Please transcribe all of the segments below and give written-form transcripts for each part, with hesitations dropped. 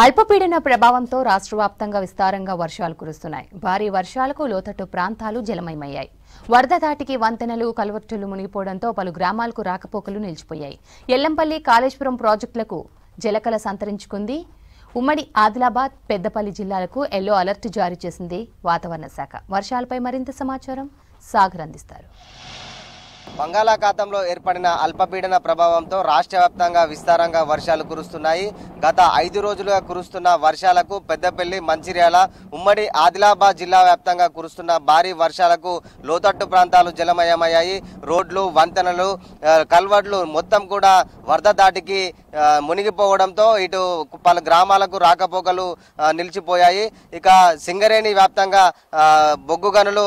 అల్పపీడన ప్రభావంతో రాష్ట్ర వ్యాప్తంగా విస్తారంగా వర్షాలు కురుస్తున్నాయి. భారీ వర్షాలకు లోతట్టు ప్రాంతాలు జలమయమయ్యాయి. వరద దాటికి వంతెనలు, కల్వర్టులు మునిగిపోవడంతో పలు గ్రామాలకు రాకపోకలు నిలిచిపోయాయి. ఎల్లంపల్లి, కాళేశ్వరం ప్రాజెక్టులకు జలకళ సంతరించుకుంది. ఉమ్మడి ఆదిలాబాద్, పెద్దపల్లి జిల్లాలకు ఎల్లో అలర్ట్ జారీ చేసింది వాతావరణ శాఖ. వర్షాలపై మరింత సమాచారం సాగర్ అందిస్తారు. బంగాళాఖాతంలో ఏర్పడిన అల్పపీడన ప్రభావంతో రాష్ట్ర వ్యాప్తంగా విస్తారంగా వర్షాలు కురుస్తున్నాయి. గత 5 రోజులుగా కురుస్తున్న వర్షాలకు పెద్దపల్లి, మంచిర్యాల, ఉమ్మడి ఆదిలాబాద్ జిల్లా వ్యాప్తంగా కురుస్తున్న భారీ వర్షాలకు లోతట్టు ప్రాంతాలు జలమయమయ్యాయి. రోడ్లు, వంతెనలు, కల్వర్ట్లు మొత్తం కూడా వరద దాటికి మునిగిపోవడంతో ఇటు పలు గ్రామాలకు రాకపోకలు నిలిచిపోయాయి. ఇక సింగరేణి వ్యాప్తంగా బొగ్గు గనులు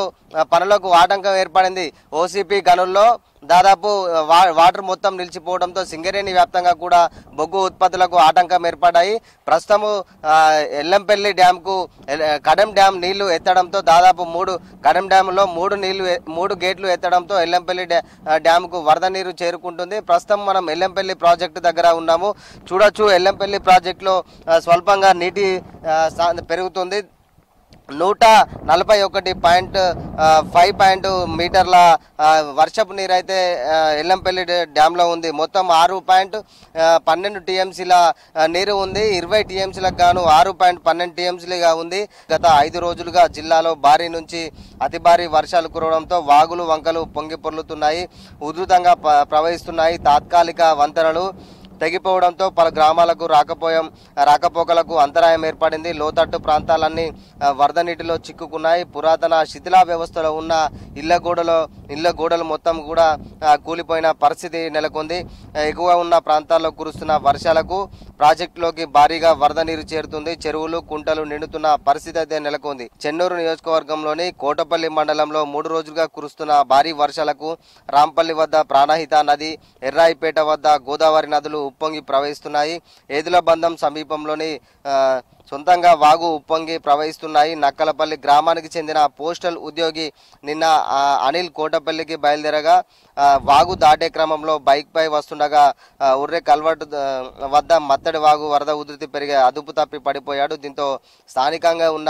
పనులకు ఆటంకం ఏర్పడింది. ఓసీపీ గనుల్లో దాదాపు వాటర్ మొత్తం నిలిచిపోవడంతో సింగరేణి వ్యాప్తంగా కూడా బొగ్గు ఉత్పత్తులకు ఆటంకం ఏర్పడ్డాయి. ప్రస్తుతము ఎల్లంపల్లి డ్యాంకు కడెం డ్యాం నీళ్లు ఎత్తడంతో దాదాపు కడెం డ్యాంలో 3 గేట్లు ఎత్తడంతో ఎల్లంపల్లి డ్యాంకు వరద నీరు చేరుకుంటుంది. ప్రస్తుతం మనం ఎల్లంపల్లి ప్రాజెక్టు దగ్గర ఉన్నాము. చూడొచ్చు, ఎల్లంపల్లి ప్రాజెక్టులో స్వల్పంగా నీటి పెరుగుతుంది. 141.5 మీటర్ల వర్షపు నీరు అయితే ఎల్లంపల్లి డ్యాంలో ఉంది. మొత్తం 6.12 టీఎంసీల నీరు ఉంది. 20 టీఎంసీలకు గాను 6.12 టీఎంసీలుగా ఉంది. గత 5 రోజులుగా జిల్లాలో భారీ నుంచి అతి భారీ వర్షాలు కురవడంతో వాగులు, వంకలు పొంగి పొర్లుతున్నాయి, ఉధృతంగా ప్రవహిస్తున్నాయి. తాత్కాలిక వంతెనలు తెగిపోవడంతో పలు గ్రామాలకు రాకపోకలకు అంతరాయం ఏర్పడింది. లోతట్టు ప్రాంతాలన్నీ వరద నీటిలో చిక్కుకున్నాయి. పురాతన శిథిలా వ్యవస్థలో ఉన్న ఇళ్ల గోడలు మొత్తం కూడా కూలిపోయిన పరిస్థితి నెలకొంది. ఎగువ ఉన్న ప్రాంతాల్లో కురుస్తున్న వర్షాలకు ప్రాజెక్టులోకి భారీగా వరద నీరు చేరుతుంది. చెరువులు, కుంటలు నిండుతున్న పరిస్థితి అయితే నెలకొంది. చెన్నూరు నియోజకవర్గంలోని కోటపల్లి మండలంలో 3 రోజులుగా కురుస్తున్న భారీ వర్షాలకు రాంపల్లి వద్ద ప్రాణహిత నది, ఎర్రాయిపేట వద్ద గోదావరి నదులు ఉప్పొంగి ప్రవహిస్తున్నాయి. ఏదుల బంధం సమీపంలోని సొంతంగా వాగు ఉప్పొంగి ప్రవహిస్తున్నాయి. నక్కలపల్లి గ్రామానికి చెందిన పోస్టల్ ఉద్యోగి నిన్న అనిల్ కోటపల్లికి బయలుదేరగా వాగు దాటే క్రమంలో బైక్ పై వస్తుండగా ఉర్రె కల్వర్ట్ వద్ద మత్తడి వాగు వరద ఉధృతి పెరిగే అదుపు తప్పి పడిపోయాడు. దీంతో స్థానికంగా ఉన్న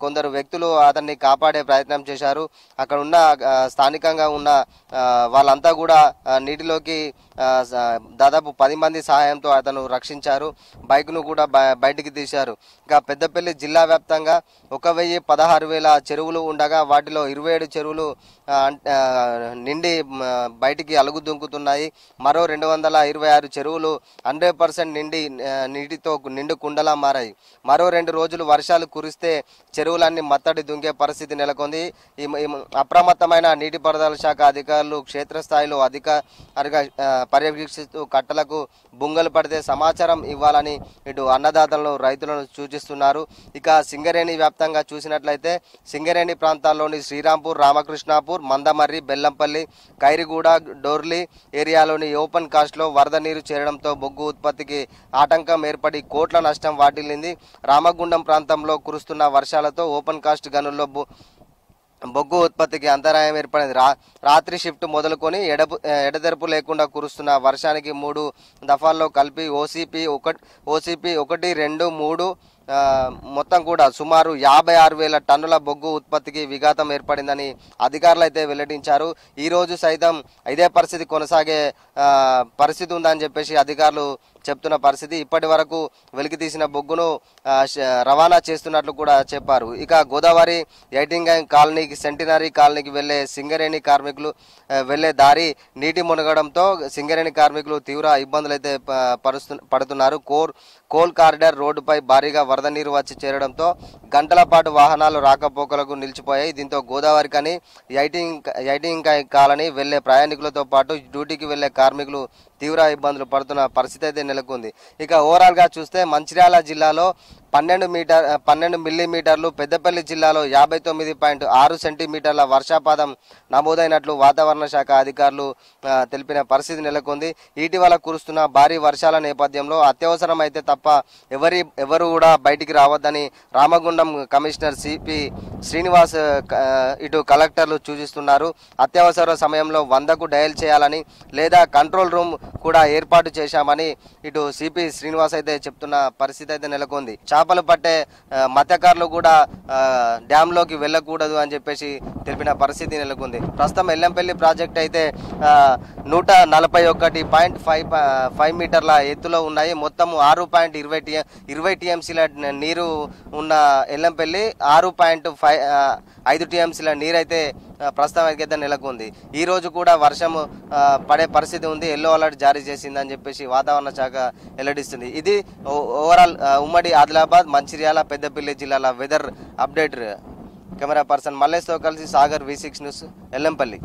కొందరు వ్యక్తులు అతన్ని కాపాడే ప్రయత్నం చేశారు. అక్కడ ఉన్న స్థానికంగా ఉన్న వాళ్ళంతా కూడా నీటిలోకి దాదాపు 10 మంది సహాయంతో అతను రక్షించారు. బైక్ను కూడా బయటికి తీశారు. ఇంకా పెద్దపల్లి జిల్లా వ్యాప్తంగా 1,16,000 చెరువులు ఉండగా వాటిలో 27 చెరువులు నిండి బయటికి అలుగు దుంకుతున్నాయి. మరో 226 చెరువులు 100% నీటితో నిండు కుండలా మారాయి. మరో 2 రోజులు వర్షాలు కురిస్తే చెరువులన్నీ మత్తడి దుంకే పరిస్థితి నెలకొంది. అప్రమత్తమైన నీటిపారుదల శాఖ అధికారులు క్షేత్రస్థాయిలో అధికారిగా పర్యవేక్షిస్తూ కట్టలకు బుంగలు పడితే సమాచారం ఇవ్వాలని ఇటు అన్నదాతలను, రైతులను సూచిస్తున్నారు. ఇక సింగరేణి వ్యాప్తంగా చూసినట్లయితే సింగరేణి ప్రాంతాల్లోని శ్రీరాంపూర్, రామకృష్ణాపూర్, మందమర్రి, బెల్లంపల్లి, ఖైరిగూడ, డోర్లీ ఏరియాలోని ఓపెన్ కాస్ట్లో వరద నీరు చేరడంతో బొగ్గు ఉత్పత్తికి ఆటంకం ఏర్పడి కోట్ల నష్టం వాటిల్లింది. రామగుండం ప్రాంతంలో కురుస్తున్న వర్షాలతో ఓపెన్ కాస్ట్ గనుల్లో బొగ్గు ఉత్పత్తికి అంతరాయం ఏర్పడింది. రాత్రి షిఫ్ట్ మొదలుకొని ఎడతెరపు లేకుండా కురుస్తున్న వర్షానికి 3 దఫాల్లో కలిపి ఓసీపీ 1, 2, 3 మొత్తం కూడా సుమారు 56,000 టన్నుల బొగ్గు ఉత్పత్తికి విఘాతం ఏర్పడిందని అధికారులు అయితే వెల్లడించారు. ఈ రోజు సైతం ఇదే పరిస్థితి కొనసాగే పరిస్థితి ఉందని చెప్పేసి అధికారులు చెప్తున్న పరిస్థితి. ఇప్పటి వరకు వెలికి తీసిన బొగ్గును రవాణా చేస్తున్నట్లు కూడా చెప్పారు. ఇక గోదావరి ఎయిటింగ్ కాలనీకి, సెంటినరీ కాలనీకి వెళ్లే సింగరేణి కార్మికులు వెళ్లే దారి నీటి మునగడంతో సింగరేణి కార్మికులు తీవ్ర ఇబ్బందులు అయితే పడుతున్నారు. కోల్ కారిడార్ రోడ్డుపై భారీగా వరద నీరు వచ్చి చేరడంతో గంటల పాటు వాహనాలు రాకపోకలకు నిలిచిపోయాయి. దీంతో గోదావరి కని ఎయిటింగ్ కాలనీ వెళ్లే ప్రయాణికులతో పాటు డ్యూటీకి వెళ్లే కార్మికులు తీవ్ర ఇబ్బందులు పడుతున్న పరిస్థితి అయితే నెలకొంది. ఇక ఓవరాల్ గా చూస్తే మంచిర్యాల జిల్లాలో 12 మిల్లీమీటర్లు, పెద్దపల్లి జిల్లాలో 59.6 సెంటీమీటర్ల వర్షపాతం నమోదైనట్లు వాతావరణ శాఖ అధికారులు తెలిపిన పరిస్థితి నెలకొంది. ఇటీవల కురుస్తున్న భారీ వర్షాల నేపథ్యంలో అత్యవసరమైతే తప్ప ఎవరు కూడా బయటికి రావద్దని రామగుండం కమిషనర్ సిపి శ్రీనివాస్ ఇటు కలెక్టర్లు సూచిస్తున్నారు. అత్యవసర సమయంలో 100కు డయల్ చేయాలని లేదా కంట్రోల్ రూమ్ కూడా ఏర్పాటు చేశామని ఇటు సిపి శ్రీనివాస్ అయితే చెప్తున్న పరిస్థితి అయితే నెలకొంది. చేపలు పట్టే మత్స్యకారులు కూడా డ్యాంలోకి వెళ్ళకూడదు అని చెప్పేసి తెలిపిన పరిస్థితి నెలకొంది. ప్రస్తుతం ఎల్లంపల్లి ప్రాజెక్ట్ అయితే 141.5 మీటర్ల ఎత్తులో ఉన్నాయి. మొత్తం 6.20 టీఎంసీల నీరు ఉన్న ఎల్లంపల్లి 6.5 టీఎంసీల నీరైతే ప్రస్తుతానికి అయితే నెలకొంది. ఈ రోజు కూడా వర్షం పడే పరిస్థితి ఉంది. ఎల్లో అలర్ట్ జారీ చేసిందని చెప్పేసి వాతావరణ శాఖ వెల్లడిస్తుంది. ఇది ఓవరాల్ ఉమ్మడి ఆదిలాబాద్, మంచిర్యాల, పెద్దపల్లి జిల్లాల వెదర్ అప్డేట్. కెమెరా పర్సన్ మల్లేష్తో కలిసి సాగర్, V6 న్యూస్, ఎల్లంపల్లి.